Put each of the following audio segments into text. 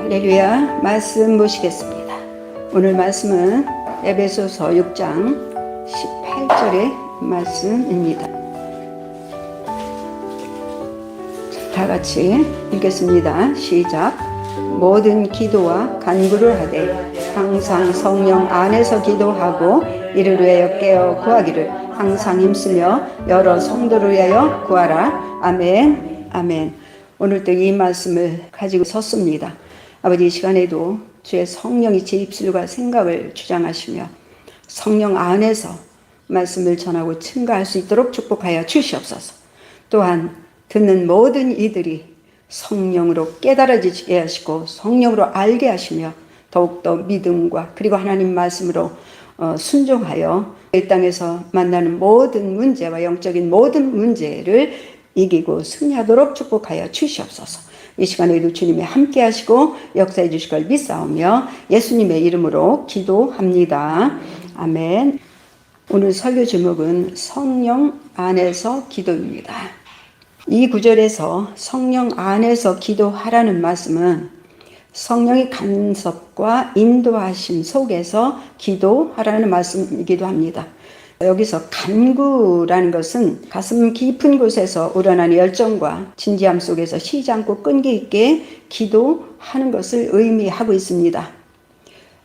할렐루야. 말씀 보시겠습니다. 오늘 말씀은 에베소서 6장 18절의 말씀입니다. 다 같이 읽겠습니다. 시작. 모든 기도와 간구를 하되 항상 성령 안에서 기도하고 이를 위하여 깨어 구하기를 항상 힘쓰며 여러 성도를 위하여 구하라. 아멘. 아멘. 오늘도 이 말씀을 가지고 섰습니다. 아버지, 이 시간에도 주의 성령이 제 입술과 생각을 주장하시며 성령 안에서 말씀을 전하고 증거할 수 있도록 축복하여 주시옵소서. 또한 듣는 모든 이들이 성령으로 깨달아지게 하시고 성령으로 알게 하시며 더욱더 믿음과 그리고 하나님 말씀으로 순종하여 이 땅에서 만나는 모든 문제와 영적인 모든 문제를 이기고 승리하도록 축복하여 주시옵소서. 이 시간에도 주님이 함께 하시고 역사해 주실 걸 믿사오며 예수님의 이름으로 기도합니다. 아멘. 오늘 설교 제목은 성령 안에서 기도입니다. 이 구절에서 성령 안에서 기도하라는 말씀은 성령의 간섭과 인도하심 속에서 기도하라는 말씀이기도 합니다. 여기서 간구라는 것은 가슴 깊은 곳에서 우러나는 열정과 진지함 속에서 쉬지 않고 끈기 있게 기도하는 것을 의미하고 있습니다.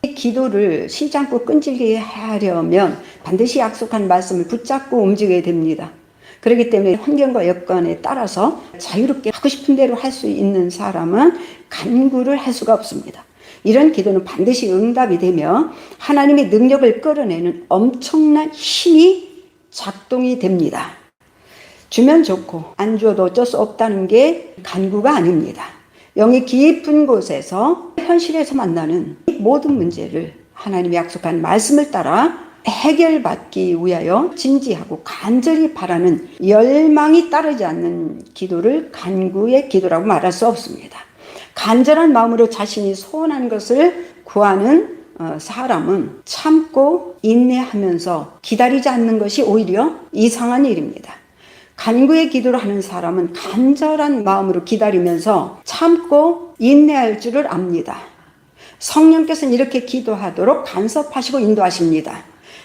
이 기도를 쉬지 않고 끈질기게 하려면 반드시 약속한 말씀을 붙잡고 움직여야 됩니다. 그렇기 때문에 환경과 여건에 따라서 자유롭게 하고 싶은 대로 할 수 있는 사람은 간구를 할 수가 없습니다. 이런 기도는 반드시 응답이 되며 하나님의 능력을 끌어내는 엄청난 힘이 작동이 됩니다. 주면 좋고 안 주어도 어쩔 수 없다는 게 간구가 아닙니다. 영이 깊은 곳에서 현실에서 만나는 모든 문제를 하나님이 약속한 말씀을 따라 해결받기 위하여 진지하고 간절히 바라는 열망이 따르지 않는 기도를 간구의 기도라고 말할 수 없습니다. 간절한 마음으로 자신이 소원한 것을 구하는 사람은 참고 인내하면서 기다리지 않는 것이 오히려 이상한 일입니다. 간구의 기도를 하는 사람은 간절한 마음으로 기다리면서 참고 인내할 줄을 압니다. 성령께서는 이렇게 기도하도록 간섭하시고 인도하십니다.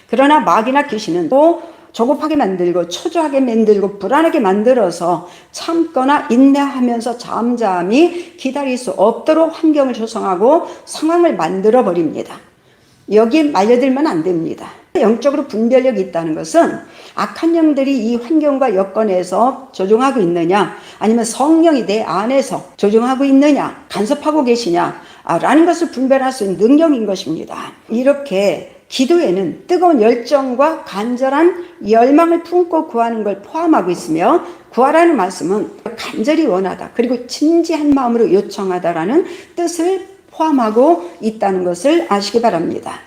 그러나 마귀나 귀신은 또 조급하게 만들고 초조하게 만들고 불안하게 만들어서 참거나 인내하면서 잠잠히 기다릴 수 없도록 환경을 조성하고 상황을 만들어 버립니다. 여기에 말려들면 안 됩니다. 영적으로 분별력이 있다는 것은 악한 영들이 이 환경과 여건에서 조종하고 있느냐, 아니면 성령이 내 안에서 조종하고 있느냐, 간섭하고 계시냐 라는 것을 분별할 수 있는 능력인 것입니다. 이렇게 기도에는 뜨거운 열정과 간절한 열망을 품고 구하는 걸 포함하고 있으며, 구하라는 말씀은 간절히 원하다, 그리고 진지한 마음으로 요청하다라는 뜻을 포함하고 있다는 것을 아시기 바랍니다.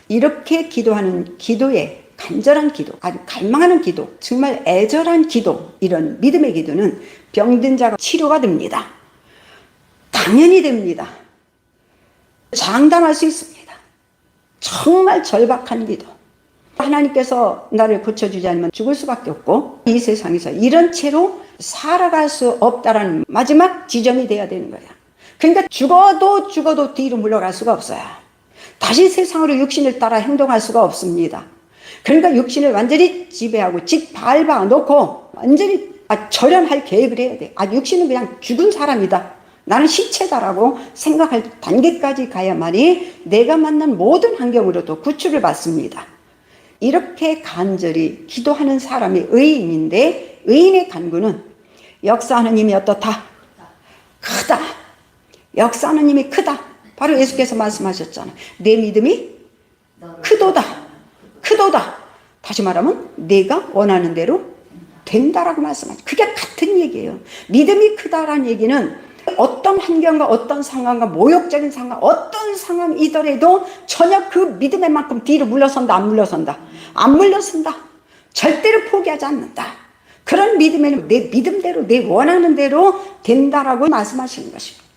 이렇게 기도하는 기도에 간절한 기도, 아주 갈망하는 기도, 정말 애절한 기도, 이런 믿음의 기도는 병든 자가 치료가 됩니다. 당연히 됩니다. 장담할 수 있습니다. 정말 절박한 기도. 하나님께서 나를 고쳐주지 않으면 죽을 수밖에 없고 이 세상에서 이런 채로 살아갈 수 없다라는 마지막 지점이 돼야 되는 거야. 그러니까 죽어도 뒤로 물러갈 수가 없어요. 다시 세상으로 육신을 따라 행동할 수가 없습니다. 그러니까 육신을 완전히 지배하고 짓밟아 놓고 완전히 절연할 계획을 해야 돼. 육신은 그냥 죽은 사람이다, 나는 시체다라고 생각할 단계까지 가야만이 내가 만난 모든 환경으로도 구출을 받습니다. 이렇게 간절히 기도하는 사람이 의인인데, 의인의 간구는 역사하는 힘이 어떻다? 크다. 역사하는 힘이 크다. 바로 예수께서 말씀하셨잖아. 내 믿음이 크도다. 크도다. 다시 말하면 내가 원하는 대로 된다라고 말씀하죠. 그게 같은 얘기예요. 믿음이 크다라는 얘기는 어떤 환경과 어떤 상황과 모욕적인 상황, 어떤 상황이더라도 전혀 그 믿음의 만큼 뒤로 물러선다, 안 물러선다? 안 물러선다. 절대로 포기하지 않는다. 그런 믿음에는 내 믿음대로, 내 원하는 대로 된다라고 말씀하시는 것입니다.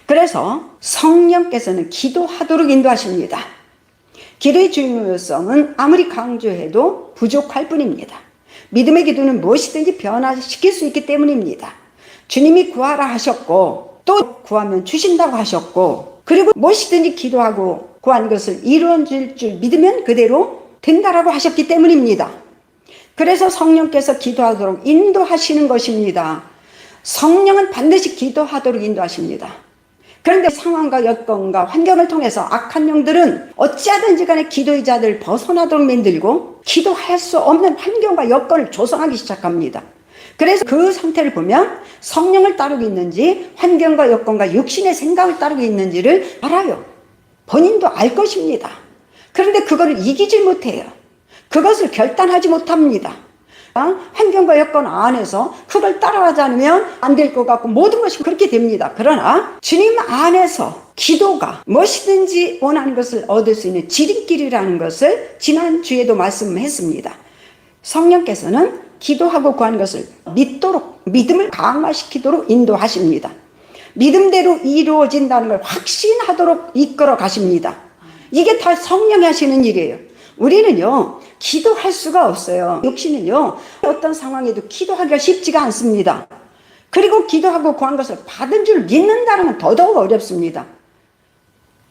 그래서 성령께서는 기도하도록 인도하십니다. 기도의 중요성은 아무리 강조해도 부족할 뿐입니다. 믿음의 기도는 무엇이든지 변화시킬 수 있기 때문입니다. 주님이 구하라 하셨고 또 구하면 주신다고 하셨고, 그리고 무엇이든지 기도하고 구한 것을 이루어질 줄 믿으면 그대로 된다라고 하셨기 때문입니다. 그래서 성령께서 기도하도록 인도하시는 것입니다. 성령은 반드시 기도하도록 인도하십니다. 그런데 상황과 여건과 환경을 통해서 악한 영들은 어찌하든지 간에 기도의 자들을 벗어나도록 만들고 기도할 수 없는 환경과 여건을 조성하기 시작합니다. 그래서 그 상태를 보면 성령을 따르고 있는지 환경과 여건과 육신의 생각을 따르고 있는지를 알아요. 본인도 알 것입니다. 그런데 그거를 이기지 못해요. 그것을 결단하지 못합니다. 환경과 여건 안에서 그걸 따라가지 않으면 안 될 것 같고 모든 것이 그렇게 됩니다. 그러나 주님 안에서 기도가 무엇이든지 원하는 것을 얻을 수 있는 지름길이라는 것을 지난주에도 말씀했습니다. 성령께서는 기도하고 구하는 것을 믿도록, 믿음을 강화시키도록 인도하십니다. 믿음대로 이루어진다는 걸 확신하도록 이끌어 가십니다. 이게 다 성령이 하시는 일이에요. 우리는요, 기도할 수가 없어요. 육신은요, 어떤 상황에도 기도하기가 쉽지가 않습니다. 그리고 기도하고 구한 것을 받은 줄 믿는다는 건 더더욱 어렵습니다.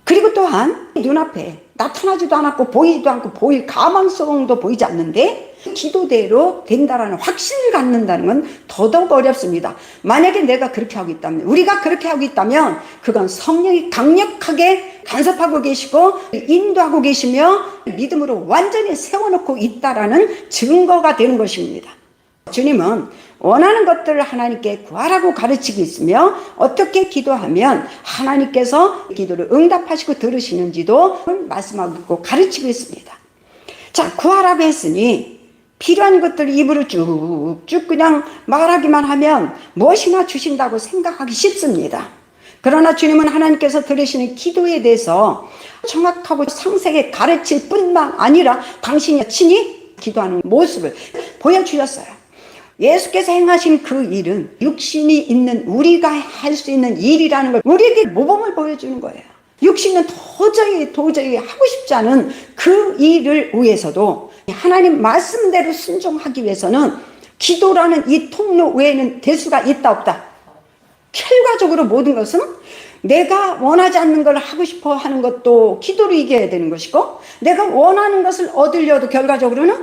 그리고 또한 눈앞에 나타나지도 않았고 보이지도 않고 보일 가망성도 보이지 않는데 기도대로 된다라는 확신을 갖는다는 건 더더욱 어렵습니다. 만약에 내가 그렇게 하고 있다면, 우리가 그렇게 하고 있다면 그건 성령이 강력하게 간섭하고 계시고 인도하고 계시며 믿음으로 완전히 세워놓고 있다라는 증거가 되는 것입니다. 주님은 원하는 것들을 하나님께 구하라고 가르치고 있으며 어떻게 기도하면 하나님께서 기도를 응답하시고 들으시는지도 말씀하고 있고 가르치고 있습니다. 자, 구하라고 했으니 필요한 것들을 입으로 쭉쭉 그냥 말하기만 하면 무엇이나 주신다고 생각하기 쉽습니다. 그러나 주님은 하나님께서 들으시는 기도에 대해서 정확하고 상세하게 가르칠 뿐만 아니라 당신이 친히 기도하는 모습을 보여주셨어요. 예수께서 행하신 그 일은 육신이 있는 우리가 할 수 있는 일이라는 걸 우리에게 모범을 보여주는 거예요. 육신은 도저히 하고 싶지 않은 그 일을 위해서도 하나님 말씀대로 순종하기 위해서는 기도라는 이 통로 외에는 될 수가 있다 없다. 결과적으로 모든 것은 내가 원하지 않는 걸 하고 싶어 하는 것도 기도로 이겨야 되는 것이고, 내가 원하는 것을 얻으려도 결과적으로는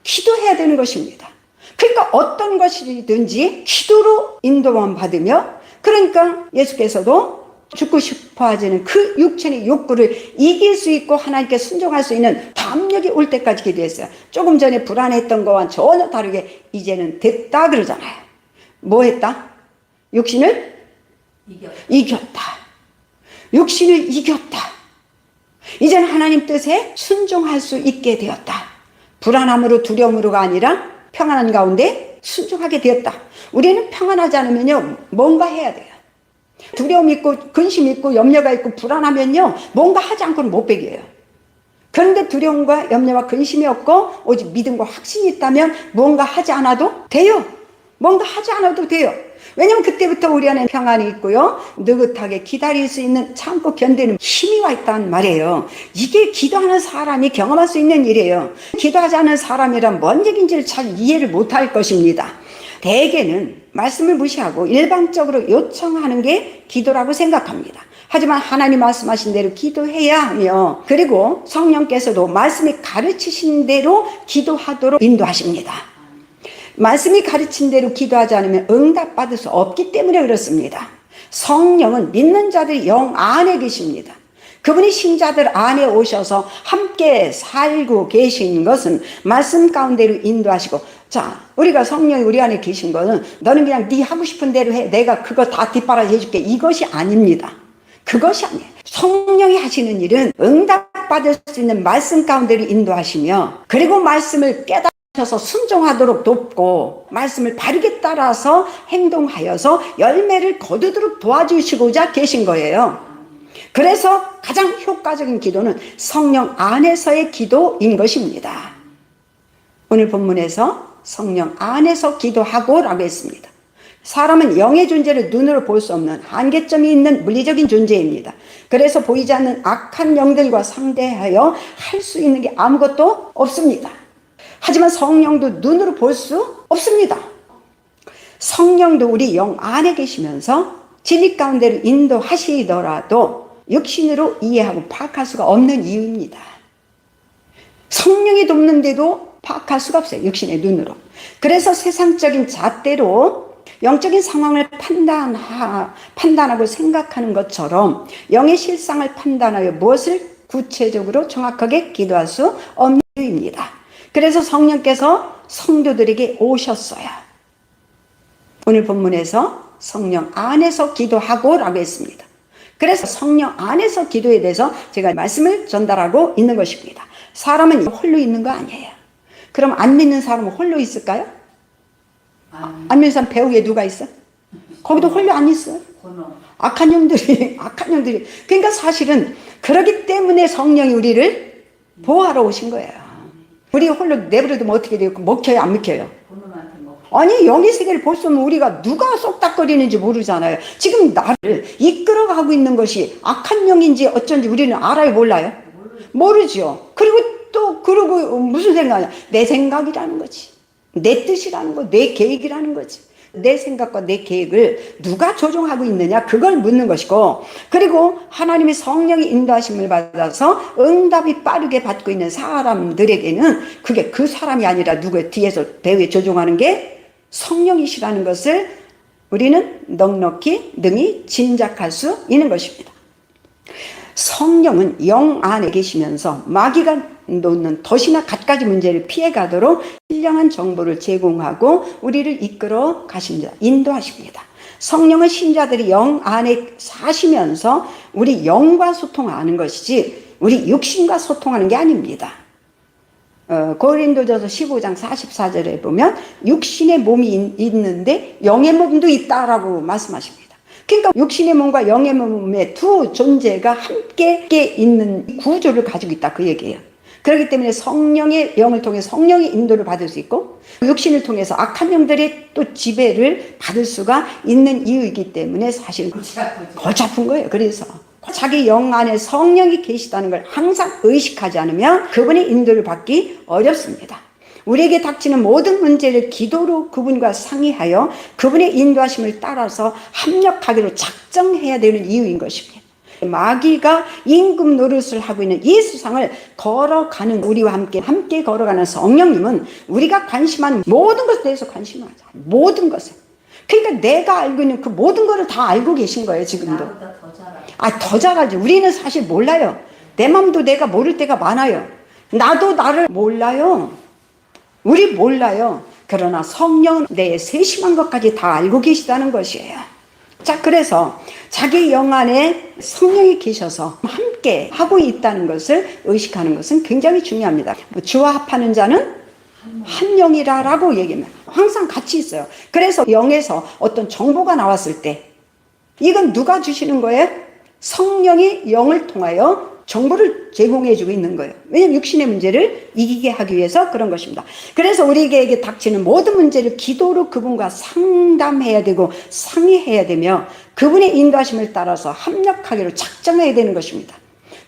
기도해야 되는 것입니다. 그러니까 어떤 것이든지 기도로 인도만 받으며, 그러니까 예수께서도 죽고 싶어 하지는 그 육체의 욕구를 이길 수 있고 하나님께 순종할 수 있는 담력이 올 때까지 기도했어요. 조금 전에 불안했던 거와 전혀 다르게 이제는 됐다 그러잖아요. 뭐 했다? 육신을 이겼다. 육신을 이겼다. 이제는 하나님 뜻에 순종할 수 있게 되었다. 불안함으로 두려움으로가 아니라 평안한 가운데 순종하게 되었다. 우리는 평안하지 않으면요, 뭔가 해야 돼요. 두려움 있고 근심 있고 염려가 있고 불안하면요, 뭔가 하지 않고는 못 배겨요. 그런데 두려움과 염려와 근심이 없고 오직 믿음과 확신이 있다면 뭔가 하지 않아도 돼요. 뭔가 하지 않아도 돼요. 왜냐하면 그때부터 우리 안에 평안이 있고요, 느긋하게 기다릴 수 있는, 참고 견디는 힘이 와 있단 말이에요. 이게 기도하는 사람이 경험할 수 있는 일이에요. 기도하지 않은 사람이란 뭔 얘기인지를 잘 이해를 못할 것입니다. 대개는 말씀을 무시하고 일방적으로 요청하는 게 기도라고 생각합니다. 하지만 하나님 말씀하신 대로 기도해야 하며, 그리고 성령께서도 말씀이 가르치신 대로 기도하도록 인도하십니다. 말씀이 가르친 대로 기도하지 않으면 응답받을 수 없기 때문에 그렇습니다. 성령은 믿는 자들 영 안에 계십니다. 그분이 신자들 안에 오셔서 함께 살고 계신 것은 말씀 가운데로 인도하시고, 자, 우리가 성령이 우리 안에 계신 거는 너는 그냥 네 하고 싶은 대로 해, 내가 그거 다 뒷바라지 해줄게, 이것이 아닙니다. 그것이 아니에요. 성령이 하시는 일은 응답받을 수 있는 말씀 가운데로 인도하시며, 그리고 말씀을 깨달으셔서 순종하도록 돕고 말씀을 바르게 따라서 행동하여서 열매를 거두도록 도와주시고자 계신 거예요. 그래서 가장 효과적인 기도는 성령 안에서의 기도인 것입니다. 오늘 본문에서 성령 안에서 기도하고 라고 했습니다. 사람은 영의 존재를 눈으로 볼 수 없는 한계점이 있는 물리적인 존재입니다. 그래서 보이지 않는 악한 영들과 상대하여 할 수 있는 게 아무것도 없습니다. 하지만 성령도 눈으로 볼 수 없습니다. 성령도 우리 영 안에 계시면서 진리 가운데로 인도하시더라도 육신으로 이해하고 파악할 수가 없는 이유입니다. 성령이 돕는데도 파악할 수가 없어요. 육신의 눈으로. 그래서 세상적인 잣대로 영적인 상황을 판단하고 생각하는 것처럼 영의 실상을 판단하여 무엇을 구체적으로 정확하게 기도할 수 없는 이유입니다. 그래서 성령께서 성도들에게 오셨어요. 오늘 본문에서 성령 안에서 기도하고 라고 했습니다. 그래서 성령 안에서 기도에 대해서 제가 말씀을 전달하고 있는 것입니다. 사람은 홀로 있는 거 아니에요. 그럼 안 믿는 사람은 홀로 있을까요? 안 믿는 사람 배후에 누가 있어? 거기도 홀로 안 있어요. 악한 영들이. 그러니까 사실은 그렇기 때문에 성령이 우리를 보호하러 오신 거예요. 우리 홀로 내버려두면 어떻게 돼요? 먹혀요, 안 먹혀요? 아니, 영의 세계를 볼 수 없는 우리가 누가 쏙닥거리는지 모르잖아요. 지금 나를 이끌어가고 있는 것이 악한 영인지 어쩐지 우리는 알아요, 몰라요? 모르죠. 그리고 무슨 생각이야? 내 생각이라는 거지. 내 뜻이라는 거, 내 계획이라는 거지. 내 생각과 내 계획을 누가 조종하고 있느냐, 그걸 묻는 것이고, 그리고 하나님의 성령의 인도하심을 받아서 응답이 빠르게 받고 있는 사람들에게는 그게 그 사람이 아니라 누구의 뒤에서 배후에 조종하는 게 성령이시라는 것을 우리는 넉넉히 능히 짐작할 수 있는 것입니다. 성령은 영 안에 계시면서 마귀가 놓는 덫이나 갖가지 문제를 피해가도록 신령한 정보를 제공하고 우리를 이끌어 가십니다. 인도하십니다. 성령은 신자들이 영 안에 사시면서 우리 영과 소통하는 것이지 우리 육신과 소통하는 게 아닙니다. 고린도전서 15장 44절에 보면 육신의 몸이 있는데 영의 몸도 있다라고 말씀하십니다. 그러니까 육신의 몸과 영의 몸의 두 존재가 함께 있는 구조를 가지고 있다, 그 얘기예요. 그렇기 때문에 성령의 영을 통해 성령의 인도를 받을 수 있고 육신을 통해서 악한 영들의 또 지배를 받을 수가 있는 이유이기 때문에 사실 골치 아픈 거예요. 그래서 자기 영 안에 성령이 계시다는 걸 항상 의식하지 않으면 그분의 인도를 받기 어렵습니다. 우리에게 닥치는 모든 문제를 기도로 그분과 상의하여 그분의 인도하심을 따라서 합력하기로 작정해야 되는 이유인 것입니다. 마귀가 임금 노릇을 하고 있는 이 세상을 걸어가는 우리와 함께 걸어가는 성령님은 우리가 관심하는 모든 것에 대해서 관심을 하자. 모든 것에. 그러니까 내가 알고 있는 그 모든 것을 다 알고 계신 거예요, 지금도. 더 잘 알죠. 우리는 사실 몰라요. 내 마음도 내가 모를 때가 많아요. 나도 나를 몰라요. 우리 몰라요. 그러나 성령은 내 세심한 것까지 다 알고 계시다는 것이에요. 자, 그래서 자기 영 안에 성령이 계셔서 함께 하고 있다는 것을 의식하는 것은 굉장히 중요합니다. 주와 합하는 자는 한 영이라고 얘기합니다. 항상 같이 있어요. 그래서 영에서 어떤 정보가 나왔을 때 이건 누가 주시는 거예요? 성령이 영을 통하여 정보를 제공해주고 있는 거예요. 왜냐하면 육신의 문제를 이기게 하기 위해서 그런 것입니다. 그래서 우리에게 닥치는 모든 문제를 기도로 그분과 상담해야 되고 상의해야 되며 그분의 인도하심을 따라서 합력하기로 작정해야 되는 것입니다.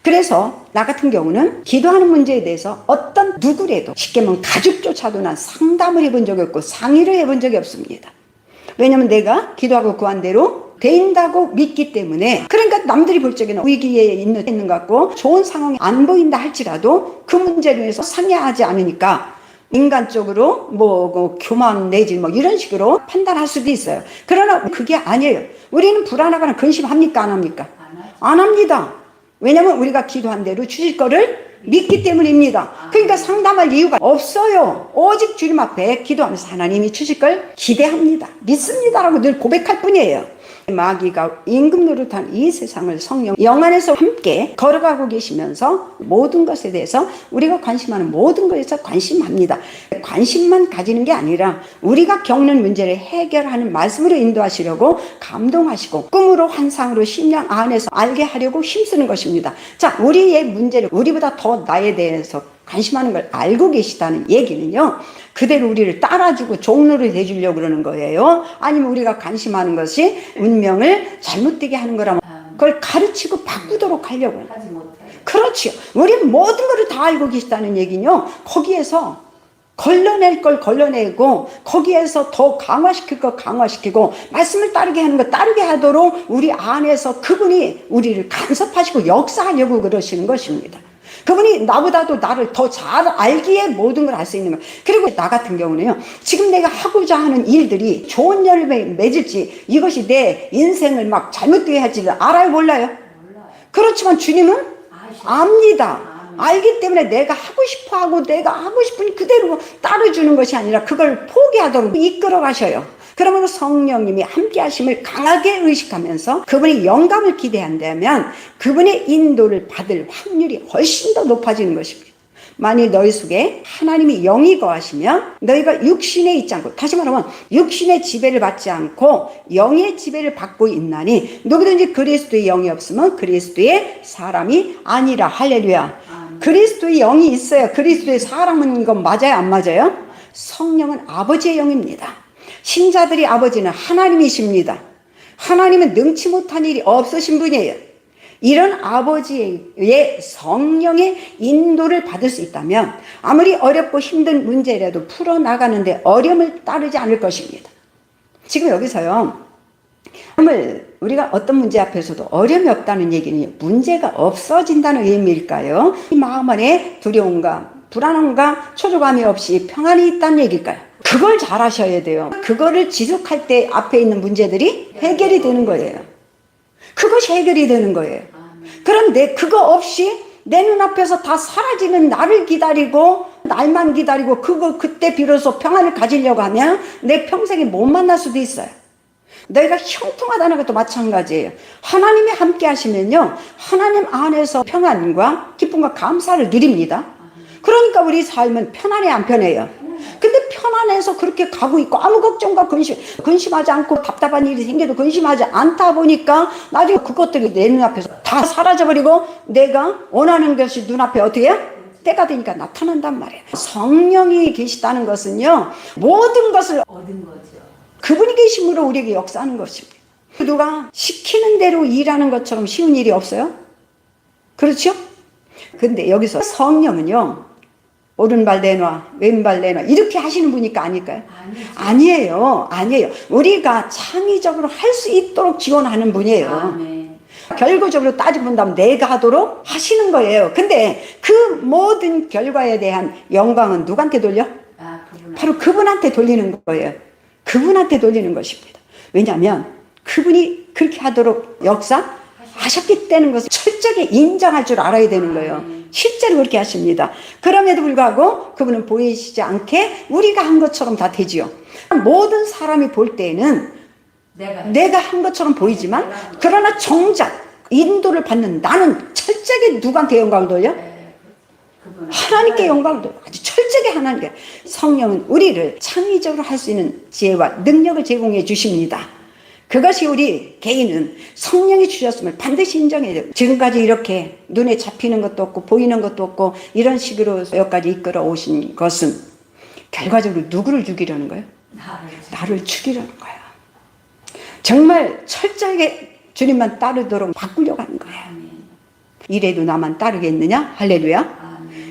그래서 나 같은 경우는 기도하는 문제에 대해서 어떤 누구라도 쉽게 말하면 가족조차도 난 상담을 해본 적이 없고 상의를 해본 적이 없습니다. 왜냐하면 내가 기도하고 구한 대로 된다고 믿기 때문에. 그러니까 남들이 볼 적에는 위기에 있는 것 같고 좋은 상황이 안 보인다 할지라도 그 문제를 위해서 상의하지 않으니까 인간적으로 교만 내지 이런 식으로 판단할 수도 있어요. 그러나 그게 아니에요. 우리는 불안하거나 근심합니까, 안 합니까? 안 합니다. 왜냐하면 우리가 기도한 대로 주실 거를 믿기 때문입니다. 그러니까 상담할 이유가 없어요. 오직 주님 앞에 기도하면서 하나님이 주실 걸 기대합니다. 믿습니다라고 늘 고백할 뿐이에요. 마귀가 임금 노릇한 이 세상을 성령 영 안에서 함께 걸어가고 계시면서 모든 것에 대해서 우리가 관심하는 모든 것에서 관심합니다. 관심만 가지는 게 아니라 우리가 겪는 문제를 해결하는 말씀으로 인도하시려고 감동하시고 꿈으로 환상으로 심령 안에서 알게 하려고 힘쓰는 것입니다. 자, 우리의 문제를 우리보다 더 나에 대해서 관심하는 걸 알고 계시다는 얘기는요, 그대로 우리를 따라주고 종로를 대주려고 그러는 거예요? 아니면 우리가 관심하는 것이 운명을 잘못되게 하는 거라면 그걸 가르치고 바꾸도록 하려고 하지 못해요. 그렇지요. 우리는 모든 것을 다 알고 계시다는 얘기는요, 거기에서 걸러낼 걸 걸러내고 거기에서 더 강화시킬 거 강화시키고 말씀을 따르게 하는 거 따르게 하도록 우리 안에서 그분이 우리를 간섭하시고 역사하려고 그러시는 것입니다. 그분이 나보다도 나를 더 잘 알기에 모든 걸 알 수 있는 거예요. 그리고 나 같은 경우는요, 지금 내가 하고자 하는 일들이 좋은 열매 맺을지, 이것이 내 인생을 막 잘못되게 할지를 알아요, 몰라요? 그렇지만 주님은 압니다. 알기 때문에 내가 하고 싶어 하고 내가 하고 싶은 그대로 따라주는 것이 아니라 그걸 포기하도록 이끌어 가셔요. 그러면 성령님이 함께 하심을 강하게 의식하면서 그분의 영감을 기대한다면 그분의 인도를 받을 확률이 훨씬 더 높아지는 것입니다. 만일 너희 속에 하나님이 영이 거하시면 너희가 육신에 있지 않고, 다시 말하면 육신의 지배를 받지 않고 영의 지배를 받고 있나니 누구든지 그리스도의 영이 없으면 그리스도의 사람이 아니라. 할렐루야. 그리스도의 영이 있어요. 그리스도의 사람인 건 맞아요, 안 맞아요? 성령은 아버지의 영입니다. 신자들이 아버지는 하나님이십니다. 하나님은 능치 못한 일이 없으신 분이에요. 이런 아버지의 성령의 인도를 받을 수 있다면 아무리 어렵고 힘든 문제라도 풀어나가는데 어려움을 따르지 않을 것입니다. 지금 여기서요, 우리가 어떤 문제 앞에서도 어려움이 없다는 얘기는 문제가 없어진다는 의미일까요? 이 마음 안에 두려움과 불안함과 초조감이 없이 평안이 있다는 얘기일까요? 그걸 잘 하셔야 돼요. 그거를 지속할 때 앞에 있는 문제들이 해결이 되는 거예요. 그것이 해결이 되는 거예요. 그런데 그거 없이 내 눈앞에서 다 사라지는 나를 기다리고 날만 기다리고 그때 비로소 평안을 가지려고 하면 내 평생에 못 만날 수도 있어요. 너희가 형통하다는 것도 마찬가지예요. 하나님이 함께 하시면요, 하나님 안에서 평안과 기쁨과 감사를 누립니다. 그러니까 우리 삶은 편안해 안 편해요? 근데 편안해서 그렇게 가고 있고 아무 걱정과 근심하지 않고 답답한 일이 생겨도 근심하지 않다 보니까 나중에 그것들이 내 눈앞에서 다 사라져버리고 내가 원하는 것이 눈앞에 어떻게 해요? 때가 되니까 나타난단 말이에요. 성령이 계시다는 것은요, 모든 것을 얻은 거죠. 그분이 계심으로 우리에게 역사하는 것입니다. 누가 시키는 대로 일하는 것처럼 쉬운 일이 없어요? 그렇죠? 근데 여기서 성령은요, 오른발 내놔, 왼발 내놔 이렇게 하시는 분이니까 아닐까요? 아니에요. 우리가 창의적으로 할 수 있도록 지원하는 분이에요. 결과적으로 따져본다면 내가 하도록 하시는 거예요. 근데 그 모든 결과에 대한 영광은 누구한테 돌려? 바로 그분한테 돌리는 거예요. 그분한테 돌리는 것입니다. 왜냐하면 그분이 그렇게 하도록 역사하셨기 때문에 것을 철저하게 인정할 줄 알아야 되는 거예요. 실제로 그렇게 하십니다. 그럼에도 불구하고 그분은 보이시지 않게 우리가 한 것처럼 다 되지요. 모든 사람이 볼 때에는 내가 한 것처럼 보이지만 그러나 정작 인도를 받는 나는 철저하게 누구한테 영광을 돌려? 하나님께 영광을 돌려. 아주 철저하게 하나님께. 성령은 우리를 창의적으로 할 수 있는 지혜와 능력을 제공해 주십니다. 그것이 우리 개인은 성령이 주셨음을 반드시 인정해야 돼요. 지금까지 이렇게 눈에 잡히는 것도 없고 보이는 것도 없고 이런 식으로 여기까지 이끌어 오신 것은 결과적으로 누구를 죽이려는 거예요? 나를 죽이려는 거예요. 정말 철저하게 주님만 따르도록 바꾸려고 하는 거예요. 이래도 나만 따르겠느냐? 할렐루야.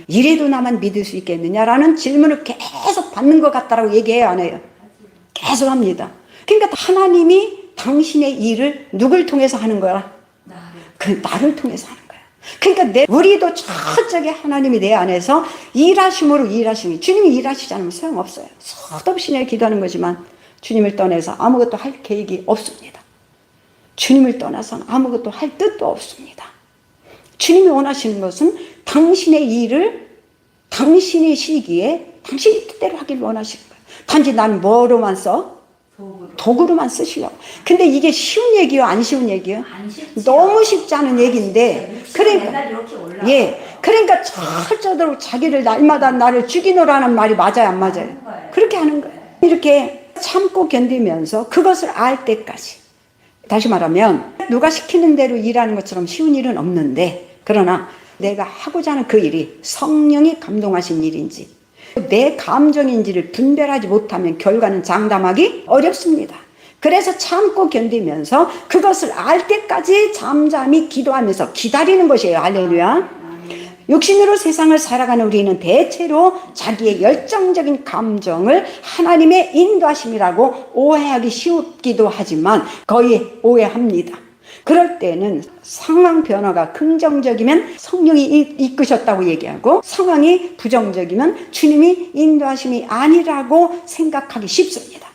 이래도 나만 믿을 수 있겠느냐라는 질문을 계속 받는 것 같다라고 얘기해요, 안 해요? 계속 합니다. 그러니까 하나님이 당신의 일을 누굴 통해서 하는 거야? 나를 통해서 하는 거야. 그러니까 우리도 철저하게 하나님이 내 안에서 일하심으로 일하심이, 주님이 일하시지 않으면 소용없어요. 수없이 내가 기도하는 거지만 주님을 떠나서 아무것도 할 계획이 없습니다. 주님을 떠나서는 아무것도 할 뜻도 없습니다. 주님이 원하시는 것은 당신의 일을 당신의 시기에 당신의 뜻대로 하길 원하시는 거예요. 단지 난 뭐로만 써? 도구로만 쓰시려고. 근데 이게 쉬운 얘기요? 안 쉬운 얘기요? 너무 쉽지 않은 얘기인데, 그러니까 철저대로 자기를 날마다 나를 죽이노라는 말이 맞아요, 안 맞아요? 그렇게 하는 거예요. 이렇게 참고 견디면서 그것을 알 때까지. 다시 말하면 누가 시키는 대로 일하는 것처럼 쉬운 일은 없는데, 그러나 내가 하고자 하는 그 일이 성령이 감동하신 일인지 내 감정인지를 분별하지 못하면 결과는 장담하기 어렵습니다. 그래서 참고 견디면서 그것을 알 때까지 잠잠히 기도하면서 기다리는 것이에요. 할렐루야. 육신으로 세상을 살아가는 우리는 대체로 자기의 열정적인 감정을 하나님의 인도하심이라고 오해하기 쉽기도 하지만 거의 오해합니다. 그럴 때는 상황 변화가 긍정적이면 성령이 이끄셨다고 얘기하고, 상황이 부정적이면 주님이 인도하심이 아니라고 생각하기 쉽습니다.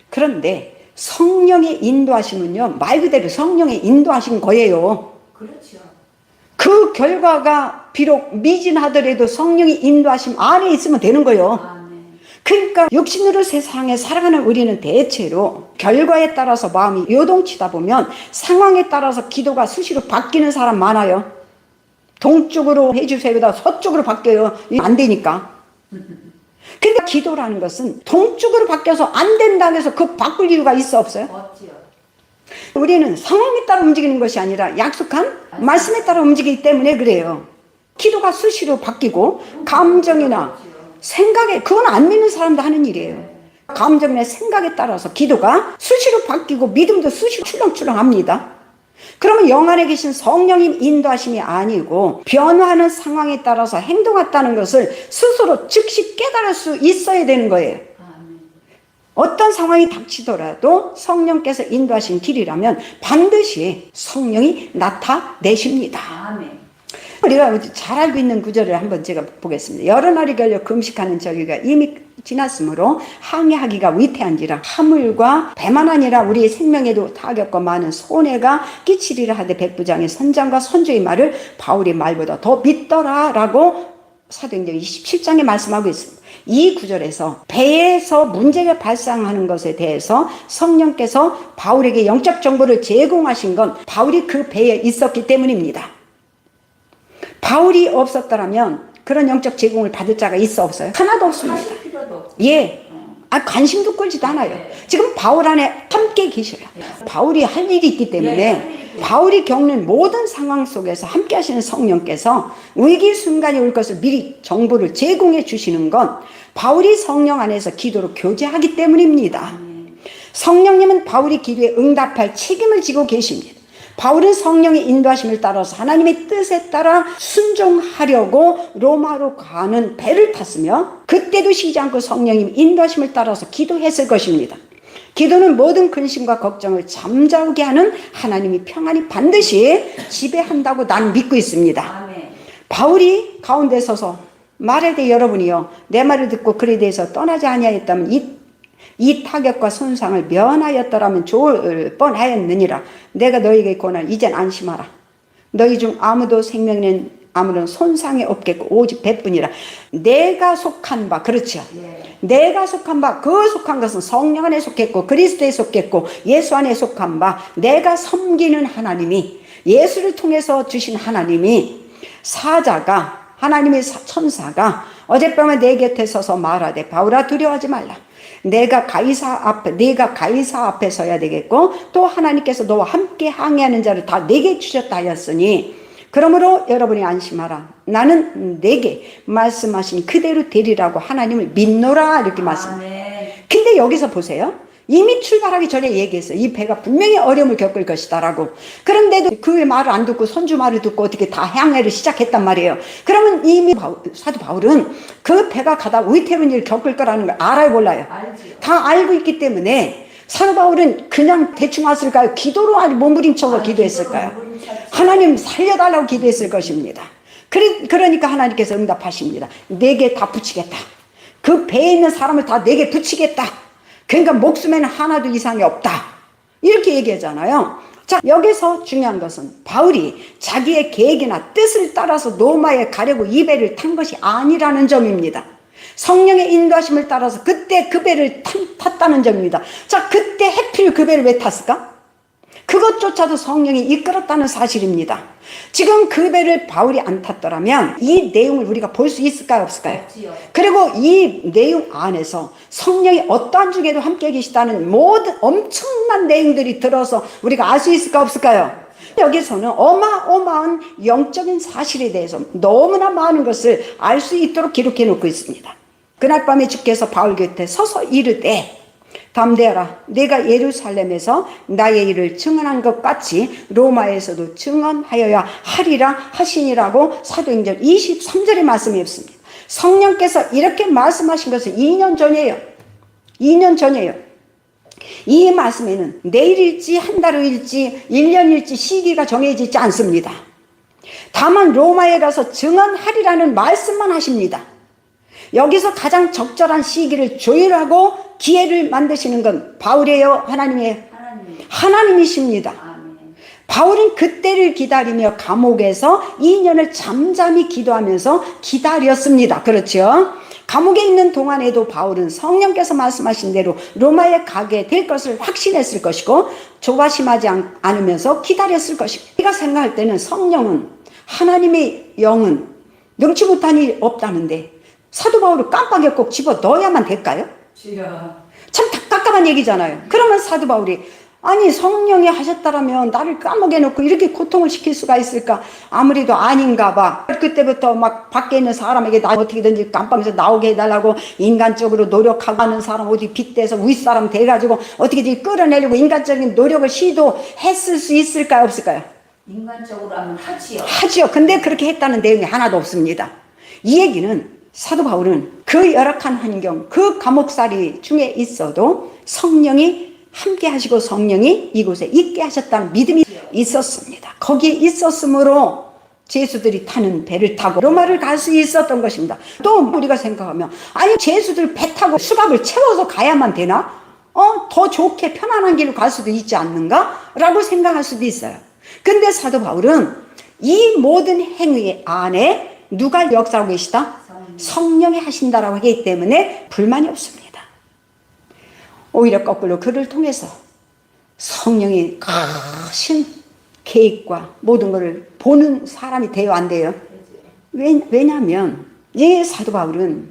그런데 성령의 인도하심은요, 말 그대로 성령의 인도하신 거예요. 그렇죠. 그 결과가 비록 미진하더라도 성령이 인도하심 안에 있으면 되는 거예요. 그러니까 육신으로 세상에 살아가는 우리는 대체로 결과에 따라서 마음이 요동치다 보면 상황에 따라서 기도가 수시로 바뀌는 사람 많아요. 동쪽으로 해주세요보다 서쪽으로 바뀌어요. 안 되니까. 근데 기도라는 것은 동쪽으로 바뀌어서 안 된다고 해서 그 바꿀 이유가 있어 없어요? 없지요. 우리는 상황에 따라 움직이는 것이 아니라 약속한 말씀에 따라 움직이기 때문에 그래요. 기도가 수시로 바뀌고 감정이나 생각에, 그건 안 믿는 사람도 하는 일이에요. 감정이나 생각에 따라서 기도가 수시로 바뀌고 믿음도 수시로 출렁출렁합니다. 그러면 영 안에 계신 성령님 인도하심이 아니고 변화하는 상황에 따라서 행동했다는 것을 스스로 즉시 깨달을 수 있어야 되는 거예요. 어떤 상황이 닥치더라도 성령께서 인도하신 길이라면 반드시 성령이 나타내십니다. 아멘. 우리가 잘 알고 있는 구절을 한번 제가 보겠습니다. 여러 날이 걸려 금식하는 저희가 이미 지났으므로 항해하기가 위태한지라 하물과 배만 아니라 우리의 생명에도 타격과 많은 손해가 끼치리라 하되 백부장의 선장과 선조의 말을 바울의 말보다 더 믿더라 라고 사도행전 27장에 말씀하고 있습니다. 이 구절에서 배에서 문제가 발생하는 것에 대해서 성령께서 바울에게 영적 정보를 제공하신 건 바울이 그 배에 있었기 때문입니다. 바울이 없었더라면 그런 영적 제공을 받을 자가 있어 없어요? 하나도 없습니다. 예. 관심도 끌지도 않아요. 지금 바울 안에 함께 계셔요. 바울이 할 일이 있기 때문에 바울이 겪는 모든 상황 속에서 함께 하시는 성령께서 위기 순간이 올 것을 미리 정보를 제공해 주시는 건 바울이 성령 안에서 기도로 교제하기 때문입니다. 성령님은 바울이 기도에 응답할 책임을 지고 계십니다. 바울은 성령의 인도하심을 따라서 하나님의 뜻에 따라 순종하려고 로마로 가는 배를 탔으며 그때도 쉬지 않고 성령님 인도하심을 따라서 기도했을 것입니다. 기도는 모든 근심과 걱정을 잠자오게 하는 하나님의 평안이 반드시 지배한다고 나는 믿고 있습니다. 아멘. 바울이 가운데 서서 말에 대해 여러분이요 내 말을 듣고 그에 대해서 떠나지 아니하였다면 이 타격과 손상을 면하였더라면 좋을 뻔하였느니라. 내가 너희에게 권하노니 이젠 안심하라. 너희 중 아무도 생명에는 아무런 손상이 없겠고 오직 배뿐이라. 내가 속한 바, 그렇죠. 내가 속한 바, 그 속한 것은 성령 안에 속했고 그리스도에 속했고 예수 안에 속한 바, 내가 섬기는 하나님이, 예수를 통해서 주신 하나님이, 사자가, 하나님의 천사가 어젯밤에 내 곁에 서서 말하되 바울아 두려워하지 말라. 네가 가이사 앞에 서야 되겠고 또 하나님께서 너와 함께 항해하는 자를 다 내게 주셨다 하였으니 그러므로 여러분이 안심하라. 나는 내게 말씀하신 그대로 되리라고 하나님을 믿노라 이렇게 말씀합니다. 근데 여기서 보세요. 이미 출발하기 전에 얘기했어요. 이 배가 분명히 어려움을 겪을 것이다 라고. 그런데도 그의 말을 안 듣고 선주 말을 듣고 어떻게 다 항해를 시작했단 말이에요. 그러면 이미 사도 바울은 그 배가 가다 위태로운 일을 겪을 거라는 걸 알아요 몰라요? 알지요. 다 알고 있기 때문에 사도 바울은 그냥 대충 왔을까요? 기도로 아주 몸부림쳐서 기도했을까요? 하나님 살려달라고 기도했을 것입니다. 그러니까 하나님께서 응답하십니다. 내게 다 붙이겠다. 그 배에 있는 사람을 다 내게 붙이겠다. 그러니까 목숨에는 하나도 이상이 없다. 이렇게 얘기하잖아요. 자, 여기서 중요한 것은 바울이 자기의 계획이나 뜻을 따라서 로마에 가려고 이 배를 탄 것이 아니라는 점입니다. 성령의 인도하심을 따라서 그때 그 배를 탔다는 점입니다. 자, 그때 해필 그 배를 왜 탔을까? 그것조차도 성령이 이끌었다는 사실입니다. 지금 그 배를 바울이 안 탔더라면 이 내용을 우리가 볼 수 있을까요? 없을까요? 없지요. 그리고 이 내용 안에서 성령이 어떠한 중에도 함께 계시다는 모든 엄청난 내용들이 들어서 우리가 알 수 있을까? 없을까요? 여기서는 어마어마한 영적인 사실에 대해서 너무나 많은 것을 알 수 있도록 기록해 놓고 있습니다. 그날 밤에 주께서 바울 곁에 서서 이르되 담대하라. 내가 예루살렘에서 나의 일을 증언한 것 같이 로마에서도 증언하여야 하리라 하시니라고 사도행전 23절의 말씀이 없습니다. 성령께서 이렇게 말씀하신 것은 2년 전이에요. 2년 전이에요. 이 말씀에는 내일일지 한 달 후일지 1년일지 시기가 정해져 있지 않습니다. 다만 로마에 가서 증언하리라는 말씀만 하십니다. 여기서 가장 적절한 시기를 조율하고 기회를 만드시는 건 바울이에요? 하나님이에요? 하나님이십니다. 바울은 그때를 기다리며 감옥에서 2년을 잠잠히 기도하면서 기다렸습니다. 그렇죠? 감옥에 있는 동안에도 바울은 성령께서 말씀하신 대로 로마에 가게 될 것을 확신했을 것이고 조바심하지 않으면서 기다렸을 것입니다. 우리가 생각할 때는 성령은 하나님의 영은 능치 못한 일이 없다는데 사도 바울을 깜빡이 꼭 집어 넣어야만 될까요? 참 깝깝한 얘기잖아요. 그러면 사도 바울이 아니 성령이 하셨다라면 나를 감옥에 넣고 이렇게 고통을 시킬 수가 있을까? 아무래도 아닌가 봐. 그때부터 막 밖에 있는 사람에게 나 어떻게든지 깜빡에서 나오게 해달라고 인간적으로 노력하고 하는 사람 어디 빗대서 윗사람 돼가지고 어떻게든지 끌어내려고 인간적인 노력을 시도했을 수 있을까요? 없을까요? 인간적으로 하면 하지요. 하지요. 근데 그렇게 했다는 내용이 하나도 없습니다. 이 얘기는 사도 바울은 그 열악한 환경, 그 감옥살이 중에 있어도 성령이 함께 하시고 성령이 이곳에 있게 하셨다는 믿음이 있었습니다. 거기에 있었으므로 제수들이 타는 배를 타고 로마를 갈 수 있었던 것입니다. 또 우리가 생각하면 아니 제수들 배 타고 수갑을 채워서 가야만 되나? 더 좋게 편안한 길로 갈 수도 있지 않는가? 라고 생각할 수도 있어요. 근데 사도 바울은 이 모든 행위 안에 누가 역사하고 계시다? 성령이 하신다라고 하기 때문에 불만이 없습니다. 오히려 거꾸로 그를 통해서 성령이 크신 계획과 모든 것을 보는 사람이 돼요, 안 돼요? 왜냐하면 이 사도 바울은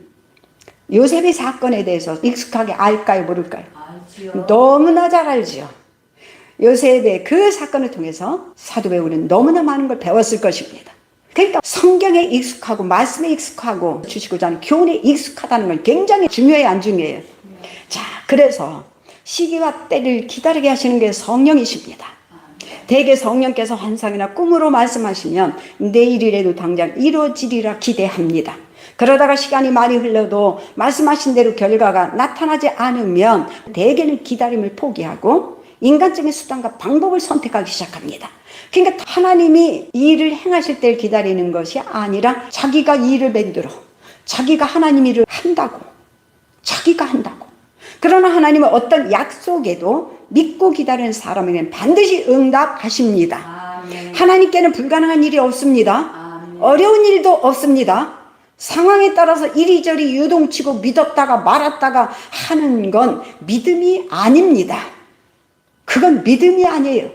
요셉의 사건에 대해서 익숙하게 알까요, 모를까요? 알지요. 너무나 잘 알지요. 요셉의 그 사건을 통해서 사도 바울은 너무나 많은 걸 배웠을 것입니다. 그러니까 성경에 익숙하고 말씀에 익숙하고 주시고자 하는 교훈에 익숙하다는 건 굉장히 중요해요, 안 중요해요? 자, 그래서 시기와 때를 기다리게 하시는 게 성령이십니다. 대개 성령께서 환상이나 꿈으로 말씀하시면 내일이라도 당장 이루어지리라 기대합니다. 그러다가 시간이 많이 흘러도 말씀하신 대로 결과가 나타나지 않으면 대개는 기다림을 포기하고 인간적인 수단과 방법을 선택하기 시작합니다. 그러니까 하나님이 이 일을 행하실 때를 기다리는 것이 아니라 자기가 이 일을 만들어 자기가 하나님 일을 한다고 자기가 한다고. 그러나 하나님은 어떤 약속에도 믿고 기다리는 사람에게는 반드시 응답하십니다. 아멘. 하나님께는 불가능한 일이 없습니다. 아멘. 어려운 일도 없습니다. 상황에 따라서 이리저리 유동치고 믿었다가 말았다가 하는 건 믿음이 아닙니다. 그건 믿음이 아니에요.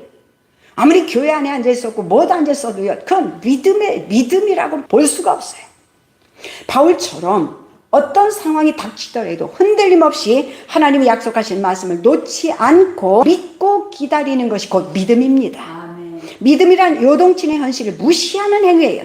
아무리 교회 안에 앉아있었고 뭐도 앉아있어도요, 그건 믿음이라고 볼 수가 없어요. 바울처럼 어떤 상황이 닥치더라도 흔들림 없이 하나님이 약속하신 말씀을 놓지 않고 믿고 기다리는 것이 곧 믿음입니다. 아멘. 믿음이란 요동치는 현실을 무시하는 행위예요.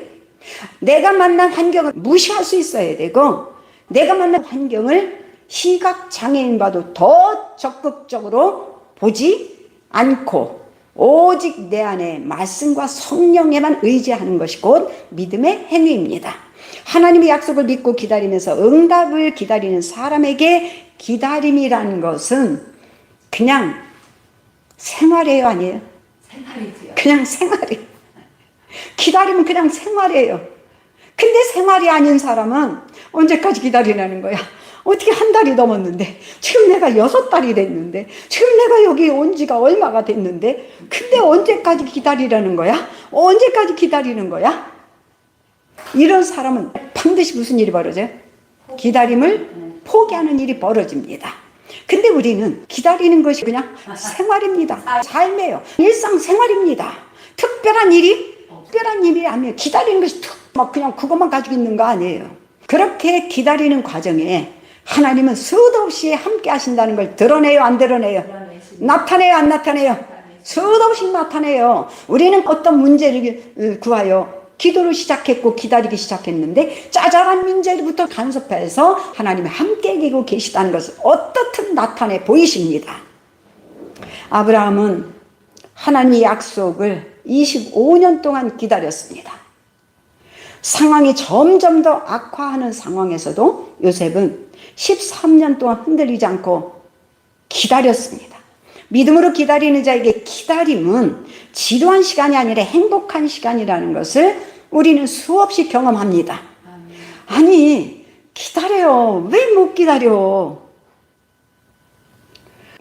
내가 만난 환경을 무시할 수 있어야 되고 내가 만난 환경을 시각장애인봐도 더 적극적으로 보지 않고 오직 내 안에 말씀과 성령에만 의지하는 것이 곧 믿음의 행위입니다. 하나님의 약속을 믿고 기다리면서 응답을 기다리는 사람에게 기다림이라는 것은 그냥 생활이에요, 아니에요? 생활이지요. 그냥 생활이에요. 기다리면 그냥 생활이에요. 근데 생활이 아닌 사람은 언제까지 기다리라는 거야? 어떻게 한 달이 넘었는데 지금 내가 6달이 됐는데 지금 내가 여기 온 지가 얼마가 됐는데 근데 언제까지 기다리라는 거야? 언제까지 기다리는 거야? 이런 사람은 반드시 무슨 일이 벌어져요? 기다림을 포기하는 일이 벌어집니다. 근데 우리는 기다리는 것이 그냥 생활입니다. 삶이에요. 일상생활입니다. 특별한 일이 아니에요. 기다리는 것이 막 그냥 그것만 가지고 있는 거 아니에요. 그렇게 기다리는 과정에 하나님은 수도 없이 함께 하신다는 걸 드러내요, 안 드러내요? 나타내요, 안 나타내요? 수도 없이 나타내요. 우리는 어떤 문제를 구하여 기도를 시작했고 기다리기 시작했는데 짜잘한 문제부터 간섭해서 하나님이 함께 계시고 계시다는 것을 어떻게 똑같은 나타내 보이십니다. 아브라함은 하나님의 약속을 25년 동안 기다렸습니다. 상황이 점점 더 악화하는 상황에서도 요셉은 13년 동안 흔들리지 않고 기다렸습니다. 믿음으로 기다리는 자에게 기다림은 지루한 시간이 아니라 행복한 시간이라는 것을 우리는 수없이 경험합니다. 아니, 기다려요. 왜 못 기다려?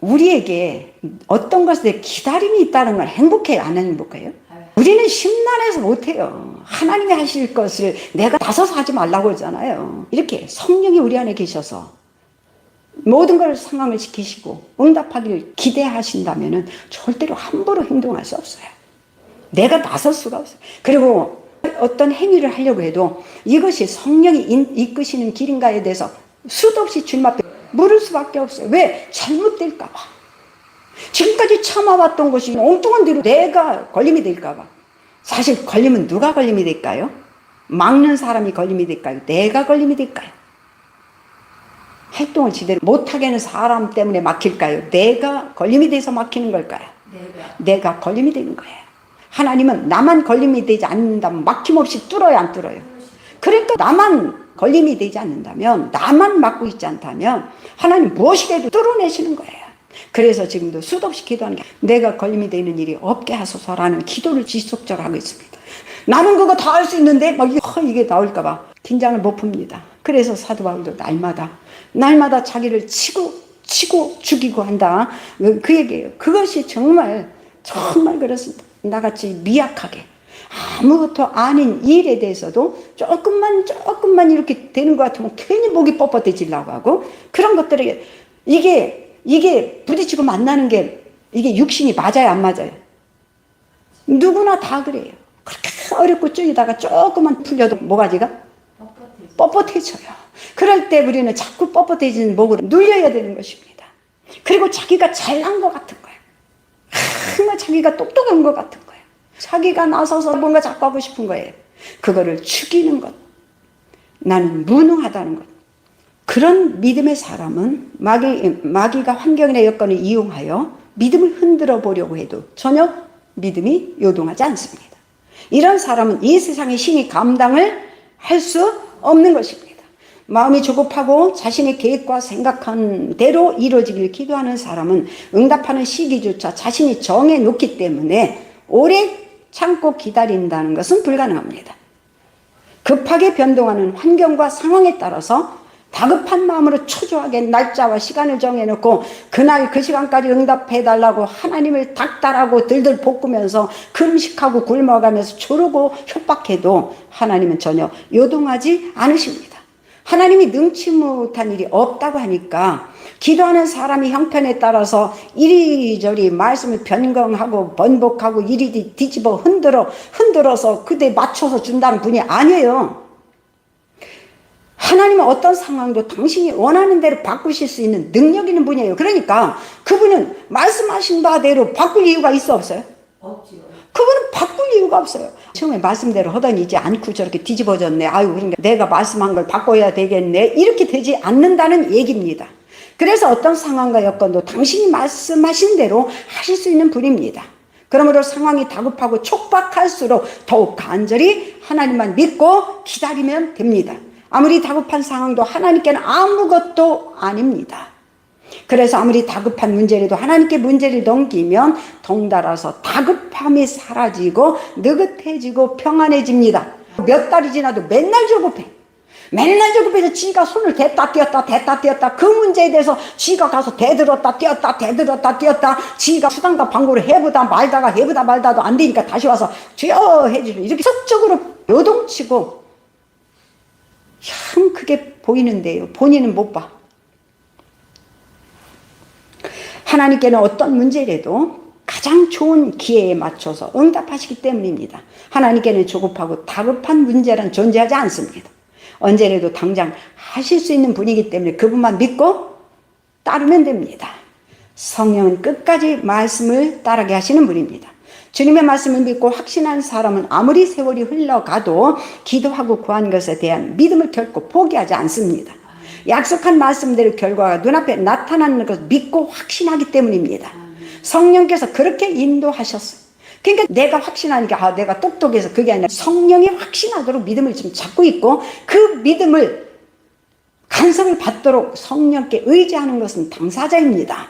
우리에게 어떤 것에 기다림이 있다는 건 행복해요? 안 행복해요? 우리는 심란해서 못해요. 하나님이 하실 것을 내가 나서서 하지 말라고 그러잖아요. 이렇게 성령이 우리 안에 계셔서 모든 걸 상황을 지키시고 응답하기를 기대하신다면 절대로 함부로 행동할 수 없어요. 내가 나설 수가 없어요. 그리고 어떤 행위를 하려고 해도 이것이 성령이 이끄시는 길인가에 대해서 수도 없이 주님 앞에 물을 수밖에 없어요. 왜? 잘못될까 봐. 지금까지 참아왔던 것이 엉뚱한 대로 내가 걸림이 될까 봐. 사실 걸림은 누가 걸림이 될까요? 막는 사람이 걸림이 될까요? 내가 걸림이 될까요? 활동을 제대로 못하게 하는 사람 때문에 막힐까요? 내가 걸림이 돼서 막히는 걸까요? 내가 걸림이 되는 거예요. 하나님은 나만 걸림이 되지 않는다면 막힘없이 뚫어요, 안 뚫어요? 그러니까 나만 걸림이 되지 않는다면, 나만 막고 있지 않다면 하나님 무엇이라도 뚫어내시는 거예요. 그래서 지금도 수도 없이 기도하는 게 내가 걸림이 되는 일이 없게 하소서라는 기도를 지속적으로 하고 있습니다. 나는 그거 다 할 수 있는데 막 이게 나올까 봐 긴장을 못 풉니다. 그래서 사도 바울도 날마다 자기를 치고 죽이고 한다. 그 얘기예요. 그것이 정말 그렇습니다. 나같이 미약하게 아무것도 아닌 일에 대해서도 조금만 이렇게 되는 것 같으면 괜히 목이 뻣뻣해지려고 하고, 그런 것들이 이게 부딪히고 만나는 게 이게 육신이 맞아요, 안 맞아요? 누구나 다 그래요. 그렇게 어렵고 쪼이다가 조금만 풀려도 모가지가 뻣뻣해져요. 그럴 때 우리는 자꾸 뻣뻣해지는 목을 눌려야 되는 것입니다. 그리고 자기가 잘난 것 같은 거예요. 정말 자기가 똑똑한 것 같은 거예요. 자기가 나서서 뭔가 자꾸 하고 싶은 거예요. 그거를 죽이는 것, 나는 무능하다는 것. 그런 믿음의 사람은 마귀가 환경이나 여건을 이용하여 믿음을 흔들어 보려고 해도 전혀 믿음이 요동하지 않습니다. 이런 사람은 이 세상의 신이 감당을 할 수 없는 것입니다. 마음이 조급하고 자신의 계획과 생각한 대로 이루어지길 기도하는 사람은 응답하는 시기조차 자신이 정해 놓기 때문에 오래 참고 기다린다는 것은 불가능합니다. 급하게 변동하는 환경과 상황에 따라서 다급한 마음으로 초조하게 날짜와 시간을 정해놓고 그날 그 시간까지 응답해달라고 하나님을 닥달하고 들들 볶으면서 금식하고 굶어가면서 조르고 협박해도 하나님은 전혀 요동하지 않으십니다. 하나님이 능치 못한 일이 없다고 하니까 기도하는 사람이 형편에 따라서 이리저리 말씀을 변경하고 번복하고 이리 뒤집어 흔들어서 그때 맞춰서 준다는 분이 아니에요. 하나님은 어떤 상황도 당신이 원하는 대로 바꾸실 수 있는 능력 있는 분이에요. 그러니까 그분은 말씀하신 바대로 바꿀 이유가 있어, 없어요? 없지요. 그분은 바꿀 이유가 없어요. 처음에 말씀대로 하더니 이제 않고 저렇게 뒤집어졌네. 아유, 그러니까 내가 말씀한 걸 바꿔야 되겠네. 이렇게 되지 않는다는 얘기입니다. 그래서 어떤 상황과 여건도 당신이 말씀하신 대로 하실 수 있는 분입니다. 그러므로 상황이 다급하고 촉박할수록 더욱 간절히 하나님만 믿고 기다리면 됩니다. 아무리 다급한 상황도 하나님께는 아무것도 아닙니다. 그래서 아무리 다급한 문제라도 하나님께 문제를 넘기면 덩달아서 다급함이 사라지고 느긋해지고 평안해집니다. 몇 달이 지나도 맨날 조급해서 지가 손을 댔다 띄었다 그 문제에 대해서 지가 가서 대들었다 띄었다 지가 수단과 방법을 해보다 말다도 안 되니까 다시 와서 주여 해주는, 이렇게 적극적으로 요동치고 참 그게 보이는데요, 본인은 못 봐. 하나님께는 어떤 문제라도 가장 좋은 기회에 맞춰서 응답하시기 때문입니다. 하나님께는 조급하고 다급한 문제란 존재하지 않습니다. 언제라도 당장 하실 수 있는 분이기 때문에 그분만 믿고 따르면 됩니다. 성령은 끝까지 말씀을 따르게 하시는 분입니다. 주님의 말씀을 믿고 확신한 사람은 아무리 세월이 흘러가도 기도하고 구한 것에 대한 믿음을 결코 포기하지 않습니다. 약속한 말씀대로 결과가 눈앞에 나타나는 것을 믿고 확신하기 때문입니다. 성령께서 그렇게 인도하셨어요. 그러니까 내가 확신하니까 내가 똑똑해서 그게 아니라 성령이 확신하도록 믿음을 지금 잡고 있고 그 믿음을 간섭을 받도록 성령께 의지하는 것은 당사자입니다.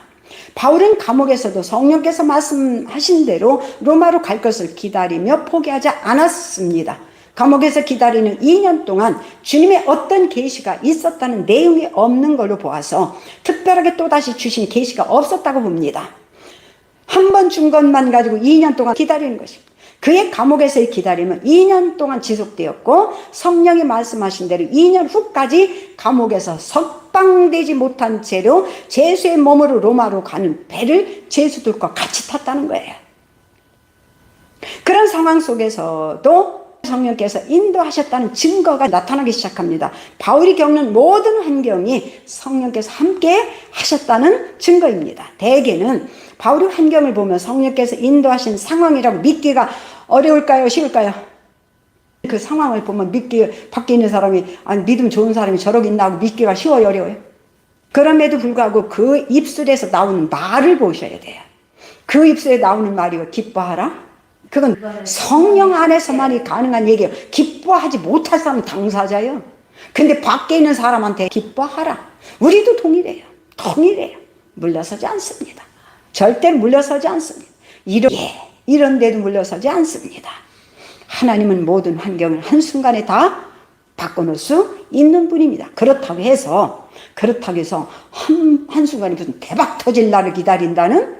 바울은 감옥에서도 성령께서 말씀하신 대로 로마로 갈 것을 기다리며 포기하지 않았습니다. 감옥에서 기다리는 2년 동안 주님의 어떤 계시가 있었다는 내용이 없는 걸로 보아서 특별하게 또다시 주신 계시가 없었다고 봅니다. 한 번 준 것만 가지고 2년 동안 기다리는 것입니다. 그의 감옥에서의 기다림은 2년 동안 지속되었고 성령이 말씀하신 대로 2년 후까지 감옥에서 석방되지 못한 채로 제수의 몸으로 로마로 가는 배를 제수들과 같이 탔다는 거예요. 그런 상황 속에서도 성령께서 인도하셨다는 증거가 나타나기 시작합니다. 바울이 겪는 모든 환경이 성령께서 함께 하셨다는 증거입니다. 대개는 바울의 환경을 보면 성령께서 인도하신 상황이라고 믿기가 어려울까요? 쉬울까요? 그 상황을 보면 믿기 밖에 있는 사람이 아니 믿음 좋은 사람이 저러고 있나 하고 믿기가 쉬워요? 어려워요? 그럼에도 불구하고 그 입술에서 나오는 말을 보셔야 돼요. 그 입술에 나오는 말이 기뻐하라? 그건 성령 안에서만이 가능한 얘기예요. 기뻐하지 못할 사람은 당사자예요. 근데 밖에 있는 사람한테 기뻐하라. 우리도 동일해요. 동일해요. 물러서지 않습니다. 절대로 물러서지 않습니다. 이런 데도 물러서지 않습니다. 하나님은 모든 환경을 한순간에 다 바꿔놓을 수 있는 분입니다. 그렇다고 해서 한순간에 무슨 대박 터질 날을 기다린다는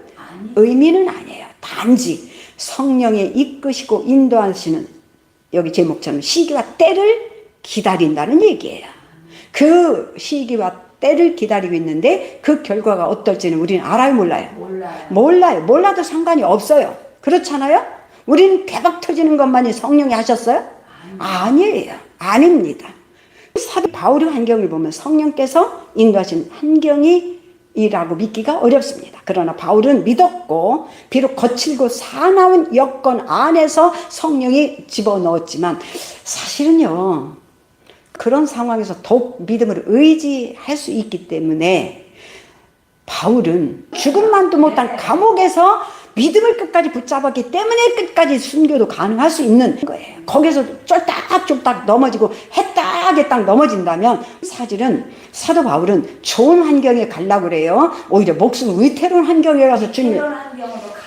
의미는 아니에요. 단지 성령에 이끄시고 인도하시는 여기 제목처럼 시기와 때를 기다린다는 얘기예요. 그 시기와 때를 기다리고 있는데 그 결과가 어떨지는 우리는 알아요? 몰라요? 몰라요. 몰라도 상관이 없어요. 그렇잖아요? 우리는 대박 터지는 것만이 성령이 하셨어요? 아니에요. 아닙니다. 사도 바울의 환경을 보면 성령께서 인도하신 환경이라고 믿기가 어렵습니다. 그러나 바울은 믿었고 비록 거칠고 사나운 여건 안에서 성령이 집어넣었지만 사실은요 그런 상황에서 더욱 믿음을 의지할 수 있기 때문에 바울은 죽음만도 못한 감옥에서 믿음을 끝까지 붙잡았기 때문에 끝까지 순교도 가능할 수 있는 거예요. 거기서 쫄딱쫄딱 넘어지고 해딱해딱 넘어진다면 사실은 사도 바울은 좋은 환경에 가려고 그래요. 오히려 목숨 위태로운 환경에 가서 주님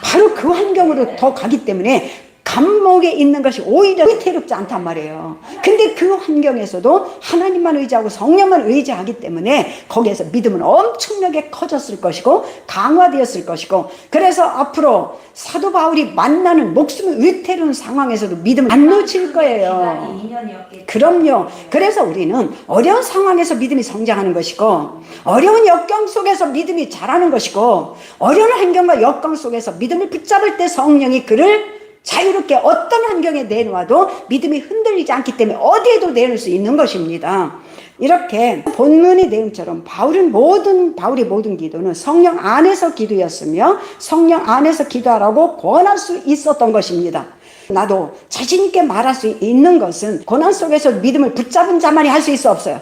바로 그 환경으로 더 가기 때문에 감옥에 있는 것이 오히려 위태롭지 않단 말이에요. 근데 그 환경에서도 하나님만 의지하고 성령만 의지하기 때문에 거기에서 믿음은 엄청나게 커졌을 것이고 강화되었을 것이고 그래서 앞으로 사도 바울이 만나는 목숨이 위태로운 상황에서도 믿음을 안 놓칠 거예요. 그럼요. 그래서 우리는 어려운 상황에서 믿음이 성장하는 것이고 어려운 역경 속에서 믿음이 자라는 것이고 어려운 환경과 역경 속에서 믿음을 붙잡을 때 성령이 그를 자유롭게 어떤 환경에 내놓아도 믿음이 흔들리지 않기 때문에 어디에도 내놓을 수 있는 것입니다. 이렇게 본문의 내용처럼 바울의 모든 기도는 성령 안에서 기도였으며 성령 안에서 기도하라고 권할 수 있었던 것입니다. 나도 자신 있게 말할 수 있는 것은 고난 속에서 믿음을 붙잡은 자만이 할 수 있어 없어요?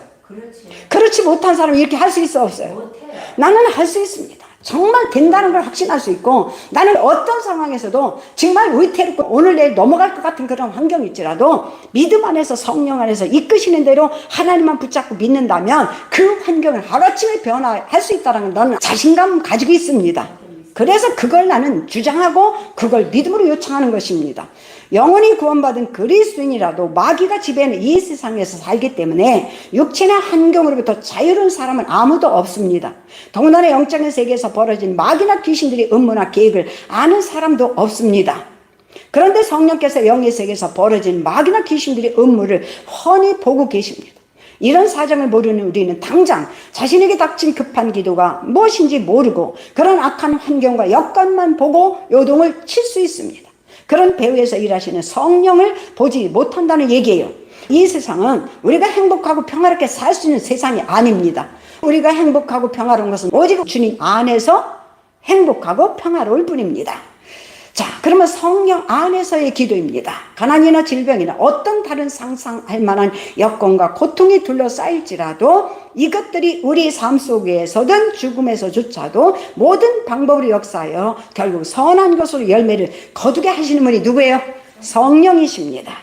그렇지 못한 사람이 이렇게 할 수 있어 없어요? 나는 할 수 있습니다. 정말 된다는 걸 확신할 수 있고 나는 어떤 상황에서도 정말 위태롭고 오늘 내일 넘어갈 것 같은 그런 환경일지라도 믿음 안에서 성령 안에서 이끄시는 대로 하나님만 붙잡고 믿는다면 그 환경을 하루아침에 변화할 수 있다는 나는 자신감 가지고 있습니다. 그래서 그걸 나는 주장하고 그걸 믿음으로 요청하는 것입니다. 영원히 구원받은 그리스도인이라도 마귀가 지배하는 이 세상에서 살기 때문에 육체나 환경으로부터 자유로운 사람은 아무도 없습니다. 더군다나 영적인 세계에서 벌어진 마귀나 귀신들의 음모나 계획을 아는 사람도 없습니다. 그런데 성령께서 영의 세계에서 벌어진 마귀나 귀신들의 음모를 훤히 보고 계십니다. 이런 사정을 모르는 우리는 당장 자신에게 닥친 급한 기도가 무엇인지 모르고 그런 악한 환경과 여건만 보고 요동을 칠 수 있습니다. 그런 배후에서 일하시는 성령을 보지 못한다는 얘기예요. 이 세상은 우리가 행복하고 평화롭게 살 수 있는 세상이 아닙니다. 우리가 행복하고 평화로운 것은 오직 주님 안에서 행복하고 평화로울 뿐입니다. 자, 그러면 성령 안에서의 기도입니다. 가난이나 질병이나 어떤 다른 상상할 만한 여건과 고통이 둘러싸일지라도 이것들이 우리 삶 속에서든 죽음에서조차도 모든 방법으로 역사하여 결국 선한 것으로 열매를 거두게 하시는 분이 누구예요? 성령이십니다.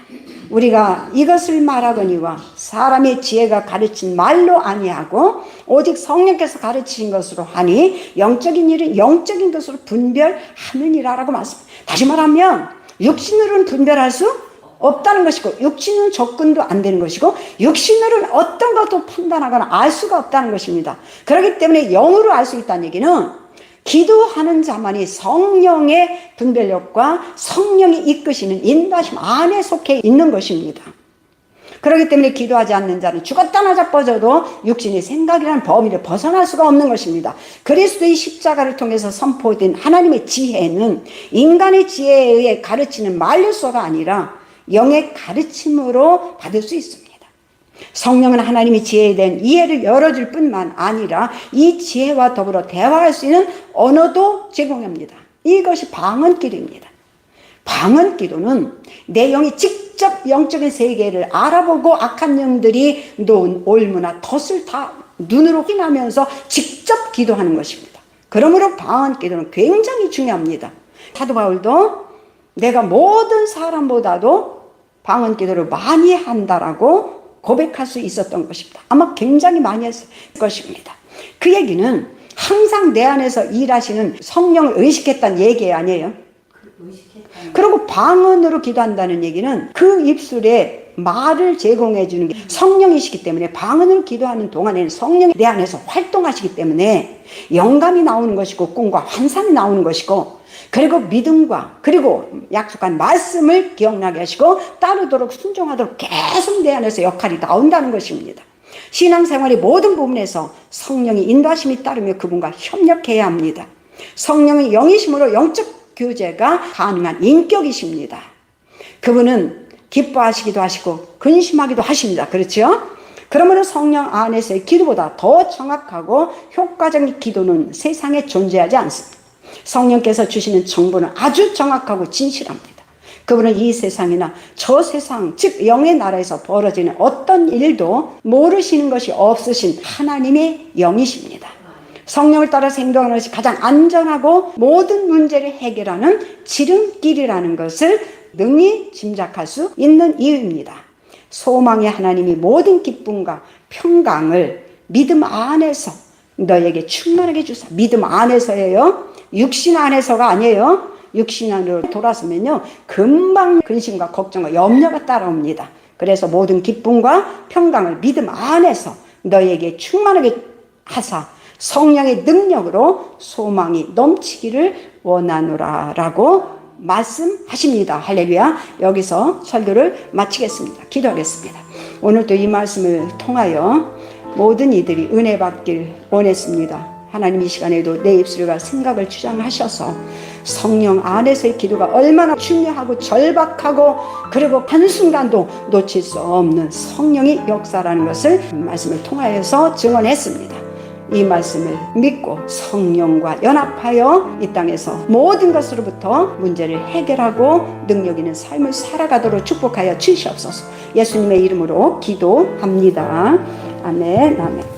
우리가 이것을 말하거니와 사람의 지혜가 가르친 말로 아니하고 오직 성령께서 가르치신 것으로 하니 영적인 일은 영적인 것으로 분별하느니라라고 말씀합니다. 다시 말하면 육신으로는 분별할 수 없다는 것이고 육신은 접근도 안 되는 것이고 육신으로는 어떤 것도 판단하거나 알 수가 없다는 것입니다. 그렇기 때문에 영으로 알 수 있다는 얘기는 기도하는 자만이 성령의 분별력과 성령이 이끄시는 인도하심 안에 속해 있는 것입니다. 그렇기 때문에 기도하지 않는 자는 죽었다 나자빠져도 육신의 생각이라는 범위를 벗어날 수가 없는 것입니다. 그리스도의 십자가를 통해서 선포된 하나님의 지혜는 인간의 지혜에 의해 가르치는 말로서가 아니라 영의 가르침으로 받을 수 있습니다. 성령은 하나님의 지혜에 대한 이해를 열어줄 뿐만 아니라 이 지혜와 더불어 대화할 수 있는 언어도 제공합니다. 이것이 방언기도입니다. 방언기도는 내 영이 직접 영적인 세계를 알아보고 악한 영들이 놓은 올무나 덫을 다 눈으로 확인하면서 직접 기도하는 것입니다. 그러므로 방언기도는 굉장히 중요합니다. 사도 바울도 내가 모든 사람보다도 방언기도를 많이 한다라고 고백할 수 있었던 것입니다. 아마 굉장히 많이 했을 것입니다. 그 얘기는 항상 내 안에서 일하시는 성령을 의식했다는 얘기 아니에요. 그리고 방언으로 기도한다는 얘기는 그 입술에 말을 제공해 주는 게 성령이시기 때문에 방언으로 기도하는 동안에는 성령이 내 안에서 활동하시기 때문에 영감이 나오는 것이고 꿈과 환상이 나오는 것이고 그리고 믿음과 그리고 약속한 말씀을 기억나게 하시고 따르도록 순종하도록 계속 내 안에서 역할이 나온다는 것입니다. 신앙생활의 모든 부분에서 성령의 인도하심이 따르며 그분과 협력해야 합니다. 성령의 영이심으로 영적 교제가 가능한 인격이십니다. 그분은 기뻐하시기도 하시고 근심하기도 하십니다. 그렇죠? 그러므로 성령 안에서의 기도보다 더 정확하고 효과적인 기도는 세상에 존재하지 않습니다. 성령께서 주시는 정보는 아주 정확하고 진실합니다. 그분은 이 세상이나 저 세상, 즉 영의 나라에서 벌어지는 어떤 일도 모르시는 것이 없으신 하나님의 영이십니다. 성령을 따라 행동하는 것이 가장 안전하고 모든 문제를 해결하는 지름길이라는 것을 능히 짐작할 수 있는 이유입니다. 소망의 하나님이 모든 기쁨과 평강을 믿음 안에서 너에게 충만하게 주사. 믿음 안에서예요. 육신 안에서가 아니에요. 육신 안으로 돌아서면요 금방 근심과 걱정과 염려가 따라옵니다. 그래서 모든 기쁨과 평강을 믿음 안에서 너에게 충만하게 하사 성령의 능력으로 소망이 넘치기를 원하노라 라고 말씀하십니다. 할렐루야. 여기서 설교를 마치겠습니다. 기도하겠습니다. 오늘도 이 말씀을 통하여 모든 이들이 은혜 받길 원했습니다. 하나님 이 시간에도 내 입술과 생각을 주장하셔서 성령 안에서의 기도가 얼마나 중요하고 절박하고 그리고 한순간도 놓칠 수 없는 성령의 역사라는 것을 말씀을 통하여서 증언했습니다. 이 말씀을 믿고 성령과 연합하여 이 땅에서 모든 것으로부터 문제를 해결하고 능력 있는 삶을 살아가도록 축복하여 주시옵소서. 예수님의 이름으로 기도합니다. 아멘, 아멘.